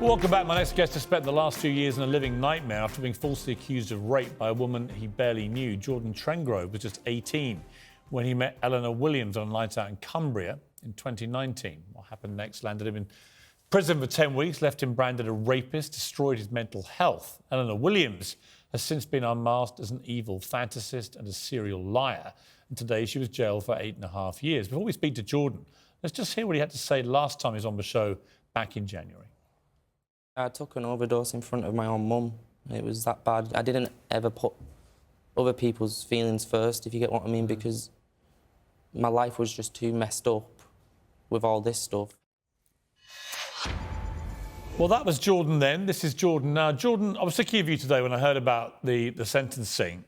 welcome back. My next guest has spent the last few years in a living nightmare after being falsely accused of rape by a woman he barely knew. Jordan Trengrove was just 18 when he met Eleanor Williams on a night out in Cumbria in 2019. What happened next landed him in prison for 10 weeks, left him branded a rapist, destroyed his mental health. Eleanor Williams has since been unmasked as an evil fantasist and a serial liar. And today she was jailed for 8.5 years. Before we speak to Jordan, let's just hear what he had to say last time he was on the show back in January. I took an overdose in front of my own mum. It was that bad. I didn't ever put other people's feelings first, if you get what I mean, because my life was just too messed up with all this stuff. Well, that was Jordan then. This is Jordan now. Jordan, I was thinking of you today when I heard about the sentencing.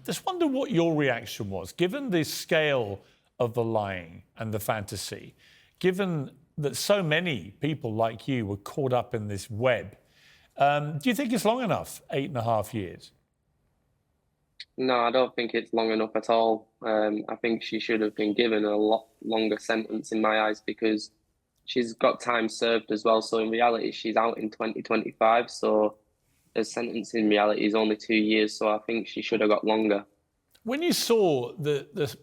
Just wonder what your reaction was, given the scale of the lying and the fantasy, given that so many people like you were caught up in this web. Do you think it's long enough, 8.5 years? No, I don't think it's long enough at all. I think she should have been given a lot longer sentence in my eyes, because she's got time served as well. So in reality, she's out in 2025. So the sentence in reality is only 2 years. So I think she should have got longer. When you saw the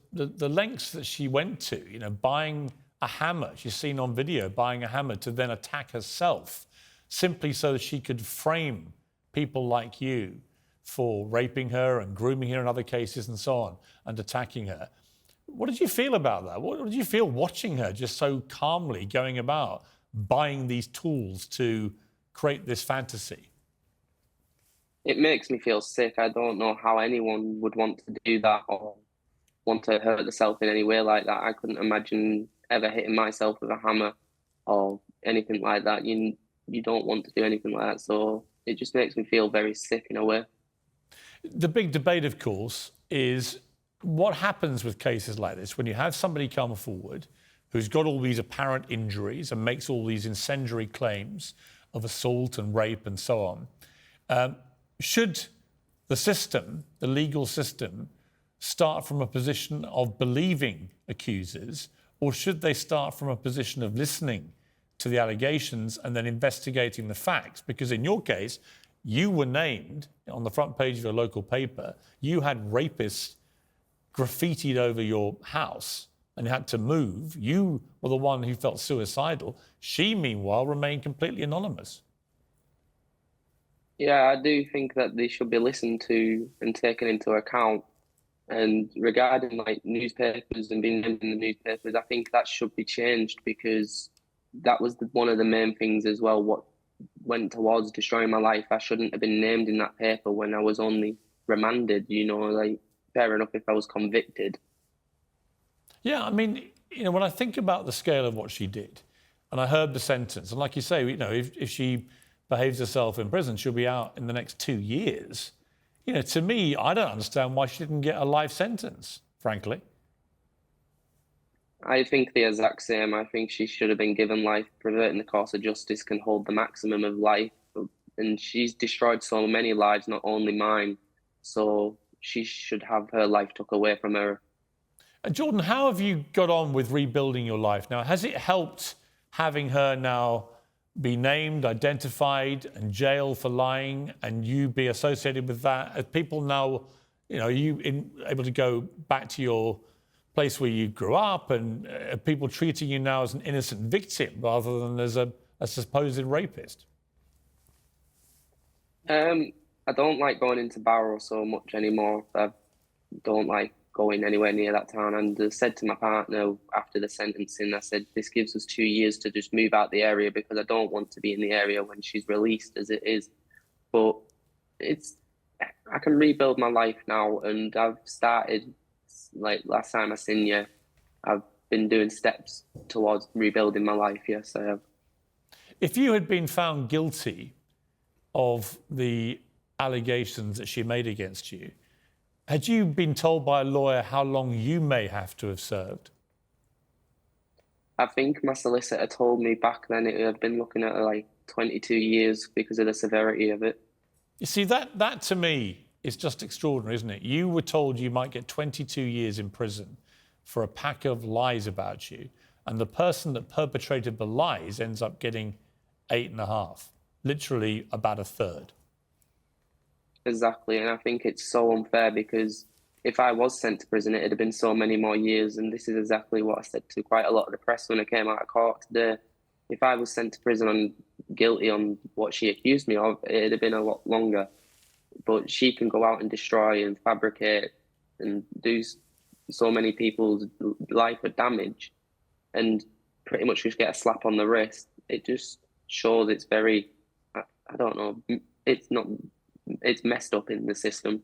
lengths that she went to, you know, buying a hammer, she's seen on video, buying a hammer to then attack herself, simply so that she could frame people like you for raping her and grooming her in other cases and so on, and attacking her. What did you feel about that? What did you feel watching her just so calmly going about buying these tools to create this fantasy? It makes me feel sick. I don't know how anyone would want to do that or want to hurt themselves in any way like that. I couldn't imagine ever hitting myself with a hammer or anything like that. You don't want to do anything like that. So it just makes me feel very sick in a way. The big debate, of course, is what happens with cases like this when you have somebody come forward who's got all these apparent injuries and makes all these incendiary claims of assault and rape and so on. Should the system, the legal system, start from a position of believing accusers, or should they start from a position of listening to the allegations and then investigating the facts? Because in your case, you were named on the front page of your local paper. You had rapists graffitied over your house and had to move. You were the one who felt suicidal. She, meanwhile, remained completely anonymous. Yeah, I do think that they should be listened to and taken into account. And regarding like newspapers and being named in the newspapers, I think that should be changed, because that was one of the main things as well, what went towards destroying my life. I shouldn't have been named in that paper when I was only remanded, you know, like fair enough if I was convicted. Yeah, I mean, you know, when I think about the scale of what she did, and I heard the sentence, and like you say, you know, if she behaves herself in prison, she'll be out in the next 2 years. You know, to me, I don't understand why she didn't get a life sentence, frankly. I think the exact same. I think she should have been given life. Perverting the course of justice can hold the maximum of life. And she's destroyed so many lives, not only mine. So she should have her life took away from her. Jordan, how have you got on with rebuilding your life now? Has it helped having her now be named, identified and jailed for lying, and you be associated with that? Are people now, you know, able to go back to your place where you grew up, and are people treating you now as an innocent victim rather than as a supposed rapist? I don't like going into Barrow so much anymore. I don't like going anywhere near that town. And I said to my partner after the sentencing, I said, this gives us 2 years to just move out the area, because I don't want to be in the area when she's released as it is. But I can rebuild my life now, and I've started, like last time I seen you, I've been doing steps towards rebuilding my life. Yes, I have. If you had been found guilty of the allegations that she made against you, had you been told by a lawyer how long you may have to have served? I think my solicitor told me back then it had been looking at like 22 years because of the severity of it. You see, that to me is just extraordinary, isn't it? You were told you might get 22 years in prison for a pack of lies about you, and the person that perpetrated the lies ends up getting 8.5. literally about a third. Exactly, and I think it's so unfair because if I was sent to prison, it'd have been so many more years, and this is exactly what I said to quite a lot of the press when I came out of court today. If I was sent to prison on guilty on what she accused me of, it'd have been a lot longer. But she can go out and destroy and fabricate and do so many people's life of damage and pretty much just get a slap on the wrist. It just shows it's very, I don't know, it's messed up in the system.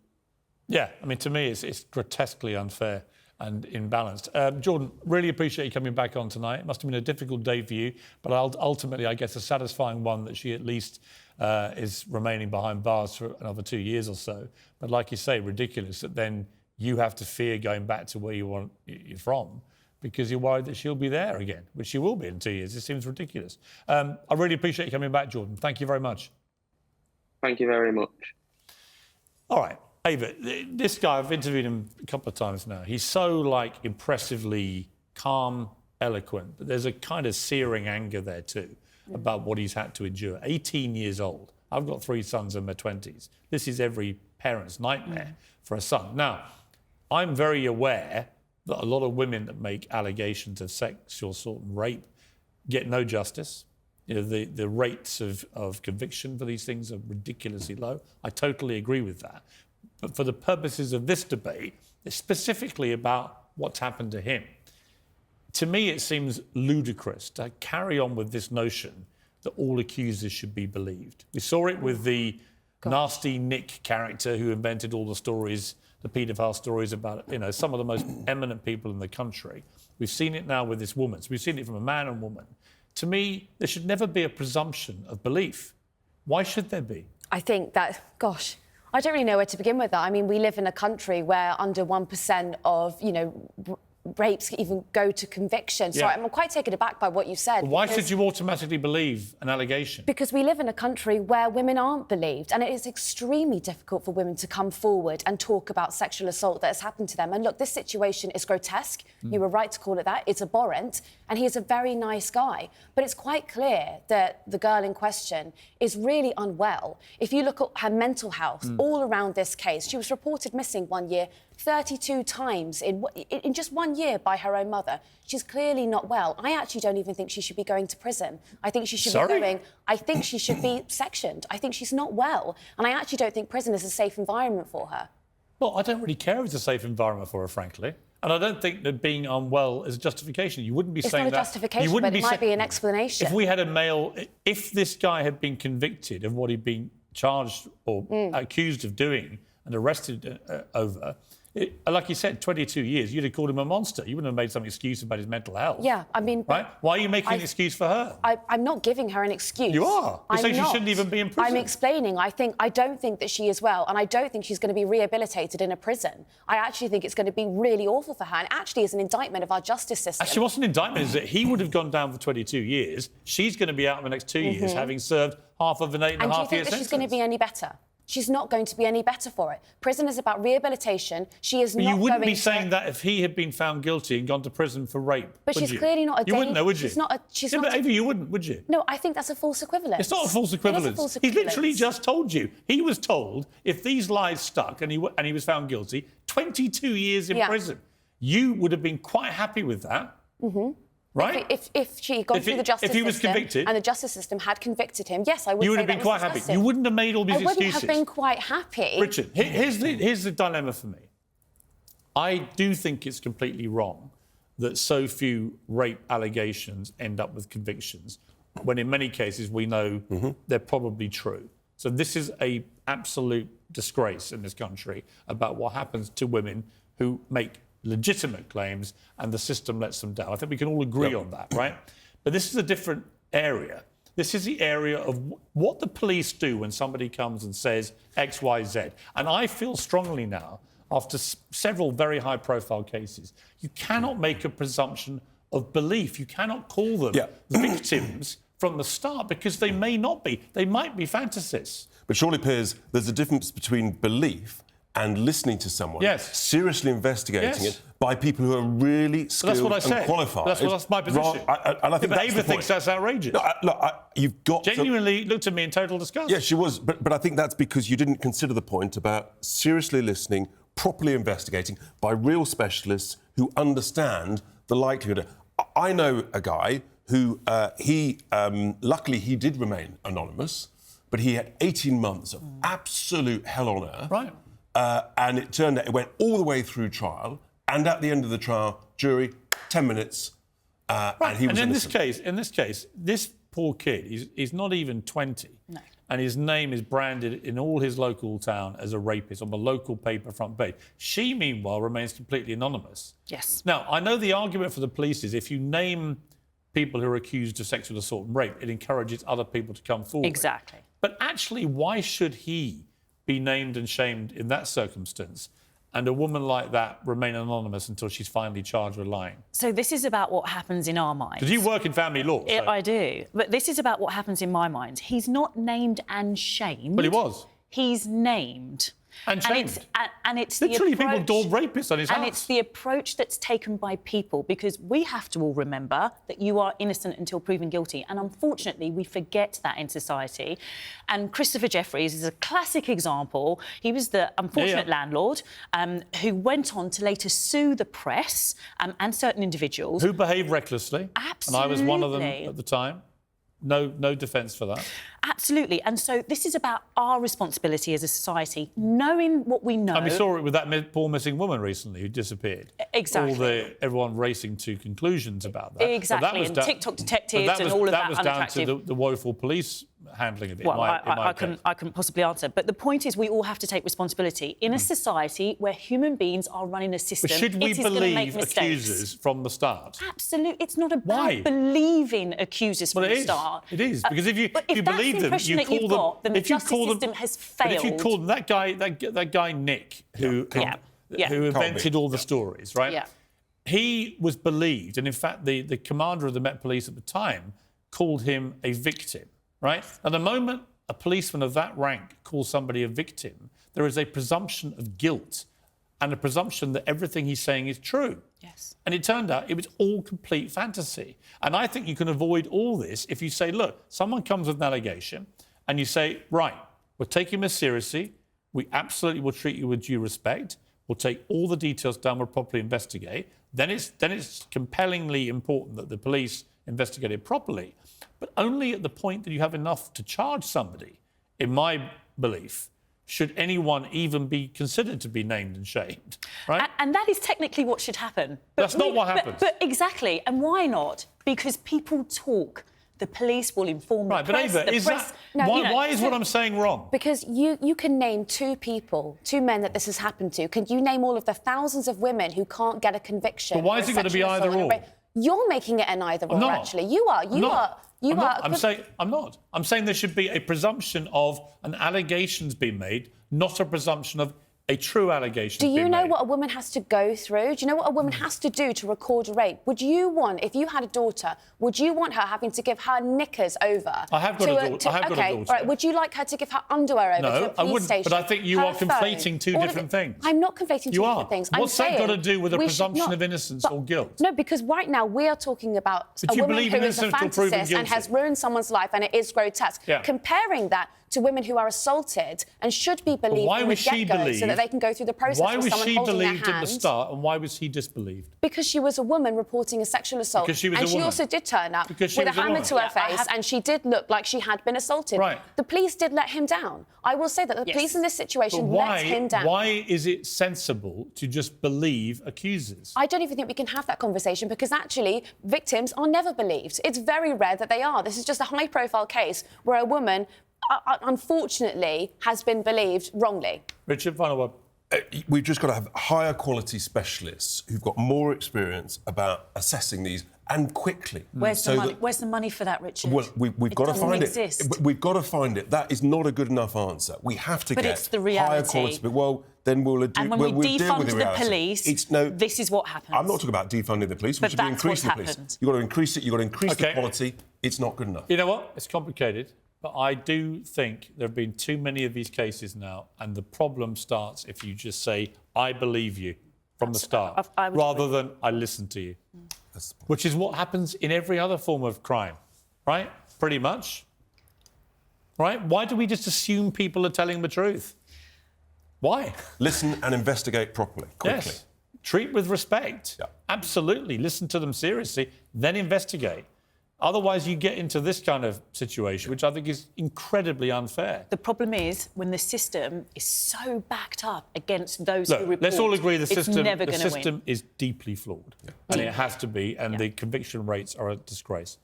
Yeah, I mean, to me, it's grotesquely unfair and imbalanced. Jordan, really appreciate you coming back on tonight. It must have been a difficult day for you, but ultimately, I guess, a satisfying one that she at least is remaining behind bars for another 2 years or so. But like you say, ridiculous that then you have to fear going back to where you're from because you're worried that she'll be there again, which she will be in 2 years. It seems ridiculous. I really appreciate you coming back, Jordan. Thank you very much. Thank you very much. All right, Ava, this guy, I've interviewed him a couple of times now. He's so, impressively calm, eloquent, but there's a kind of searing anger there too about what he's had to endure. 18 years old. I've got 3 sons in their 20s. This is every parent's nightmare for a son. Now, I'm very aware that a lot of women that make allegations of sexual assault and rape get no justice. You know, the rates of conviction for these things are ridiculously low. I totally agree with that. But for the purposes of this debate, it's specifically about what's happened to him. To me, it seems ludicrous to carry on with this notion that all accusers should be believed. We saw it with the nasty Nick character who invented all the stories, the paedophile stories about, some of the most eminent people in the country. We've seen it now with this woman. So we've seen it from a man and woman. To me, there should never be a presumption of belief. Why should there be? I think that, I don't really know where to begin with that. I mean, we live in a country where under 1% of, rapes even go to conviction. So I'm quite taken aback by what you said. Why should you automatically believe an allegation? Because we live in a country where women aren't believed, and it is extremely difficult for women to come forward and talk about sexual assault that has happened to them. And look, this situation is grotesque. You were right to call it that. It's abhorrent, and he is a very nice guy. But it's quite clear that the girl in question is really unwell. If you look at her mental health all around this case, she was reported missing 1 year, 32 times in just 1 year by her own mother. She's clearly not well. I actually don't even think she should be going to prison. I think she should I think she should be sectioned. I think she's not well. And I actually don't think prison is a safe environment for her. Well, I don't really care if it's a safe environment for her, frankly. And I don't think that being unwell is a justification. You wouldn't be saying that. It's not a justification, but it might be an explanation. If we had a male... If this guy had been convicted of what he'd been charged or accused of doing and arrested over... like you said, 22 years, you'd have called him a monster. You wouldn't have made some excuse about his mental health. Yeah, I mean... Right? Why are you making an excuse for her? I'm not giving her an excuse. You are. You're saying she shouldn't even be in prison. I'm explaining. I don't think that she is well, and I don't think she's going to be rehabilitated in a prison. I actually think it's going to be really awful for her, and actually is an indictment of our justice system. Actually, what's an indictment is that he would have gone down for 22 years. She's going to be out in the next 2 years, having served half of an 8.5 year sentence. And do you think that she's going to be any better? She's not going to be any better for it. Prison is about rehabilitation. She is not going to... You wouldn't be saying that if he had been found guilty and gone to prison for rape, but she's clearly not a... You wouldn't know, would you? She's not... But Ava, you wouldn't, would you? No, I think that's a false equivalence. It's not a false equivalence. It is a false He equivalence. literally just told you. He was told if these lies stuck and he was found guilty, 22 years in prison. You would have been quite happy with that. Right? If she had gone through the justice system... If he was convicted... And the justice system had convicted him, yes, I would say you would have been quite happy. You wouldn't have made all these excuses. I wouldn't have been quite happy. Richard, here's the dilemma for me. I do think it's completely wrong that so few rape allegations end up with convictions, when in many cases we know they're probably true. So this is an absolute disgrace in this country about what happens to women who make legitimate claims and the system lets them down. I think we can all agree on that, right? But this is a different area. This is the area of what the police do when somebody comes and says X, Y, Z. And I feel strongly now, after several very high-profile cases, you cannot make a presumption of belief. You cannot call them victims from the start because they may not be. They might be fantasists. But surely, Piers, there's a difference between belief and listening to someone, Yes. seriously investigating Yes. it by people who are really skilled That's what I and said. qualified. That's my position. And I think that's Ava the thinks point. that's outrageous. No, look, you've got to... Genuinely looked at me in total disgust. Yeah, she was. But I think that's because you didn't consider the point about seriously listening, properly investigating by real specialists who understand the likelihood. I know a guy who, luckily he did remain anonymous, but he had 18 months of absolute hell on earth. Right. And it turned out it went all the way through trial, and at the end of the trial, jury, 10 minutes, and he was innocent. In this case, this poor kid, he's not even 20. No. And his name is branded in all his local town as a rapist on the local paper front page. She, meanwhile, remains completely anonymous. Yes. Now, I know the argument for the police is if you name people who are accused of sexual assault and rape, it encourages other people to come forward. Exactly. But actually, why should he be named and shamed in that circumstance and a woman like that remain anonymous until she's finally charged with lying? So this is about what happens in our minds. Because you work in family law. So. I do. But this is about what happens in my mind. He's not named and shamed. But he was. He's named. And shamed. And it's Literally, the approach, people daub rapists on his house. And it's the approach that's taken by people, because we have to all remember that you are innocent until proven guilty. And unfortunately, we forget that in society. And Christopher Jeffries is a classic example. He was the unfortunate landlord who went on to later sue the press and certain individuals. Who behaved recklessly. Absolutely. And I was one of them at the time. No defence for that. Absolutely. And so this is about our responsibility as a society, knowing what we know. And we saw it with that poor missing woman recently who disappeared. Exactly. Everyone racing to conclusions about that. Exactly. And TikTok detectives and all of that was unattractive. down to the woeful police handling of it. Well, I couldn't possibly answer. But the point is, we all have to take responsibility in a society where human beings are running a system. But should we it is gonna make believe mistakes. accusers from the start? Absolutely. It's not about Why? believing accusers from Well, the start. It is because if you But if that's believe the them, impression you that call you've them. got, then the justice system has failed. But if you call them that guy Nick who invented all the stories, right? Yeah. He was believed, and in fact, the commander of the Met Police at the time called him a victim, right? At the moment a policeman of that rank calls somebody a victim, there is a presumption of guilt and a presumption that everything he's saying is true. Yes. And it turned out it was all complete fantasy. And I think you can avoid all this if you say, look, someone comes with an allegation and you say, right, we're taking this seriously. We absolutely will treat you with due respect. We'll take all the details down, we'll properly investigate. Then it's compellingly important that the police investigate it properly, but only at the point that you have enough to charge somebody, in my belief, should anyone even be considered to be named and shamed, right? And that is technically what should happen. But That's not what happens. But exactly. And why not? Because people talk. The police will inform the press. But Ava, the press... why is what I'm saying wrong? Because you can name two men that this has happened to. Can you name all of the thousands of women who can't get a conviction? But why is it going to be either or? You're making it an either or, actually. You are. I'm not. I'm saying there should be a presumption of an allegation's been made, not a presumption of a true allegation. Do you know what a woman has to go through? Do you know what a woman has to do to record a rape? Would you want, if you had a daughter, would you want her having to give her knickers over? I have got a daughter. Okay, all right. Would you like her to give her underwear over to a police I wouldn't. station? But I think you are conflating two different things. I'm not conflating two different things. What's that got to do with a presumption of innocence or guilt? No, because right now we are talking about a woman who is a fantasist and has ruined someone's life, and it is grotesque. Yeah. Comparing that to women who are assaulted and should be believed from the get-go so that they can go through the process. Why was she believed believed at the start and why was he disbelieved? Because she was a woman reporting a sexual assault. Because she was a woman. And she also did turn up with a hammer to her face and she did look like she had been assaulted. Right. The police did let him down. I will say that the police in this situation let him down. Why is it sensible to just believe accusers? I don't even think we can have that conversation because actually victims are never believed. It's very rare that they are. This is just a high-profile case where a woman unfortunately has been believed wrongly. Richard, final word. We've just got to have higher quality specialists who've got more experience about assessing these and quickly. Where's the money for that, Richard? Well, we've got to find exist. it. We've got to find it. That is not a good enough answer. We have to but get it's the reality. higher quality. Well, then we'll deal and when we deal defund with the reality. police, this is what happens. I'm not talking about defunding the police. We should be increasing the police. You've got to increase it. You've got to increase the quality. It's not good enough. You know what? It's complicated. But I do think there have been too many of these cases now, and the problem starts if you just say, I believe you from the start, I would rather agree. than I listen to you, which is what happens in every other form of crime, right? Pretty much. Right? Why do we just assume people are telling the truth? Why? Listen and investigate properly, quickly. Yes. Treat with respect. Yeah. Absolutely. Listen to them seriously, then investigate. Otherwise, you get into this kind of situation, which I think is incredibly unfair. The problem is when the system is so backed up against those who Look, report. let's all agree the it's system, never the gonna win. system is deeply flawed. And it has to be, and the conviction rates are a disgrace.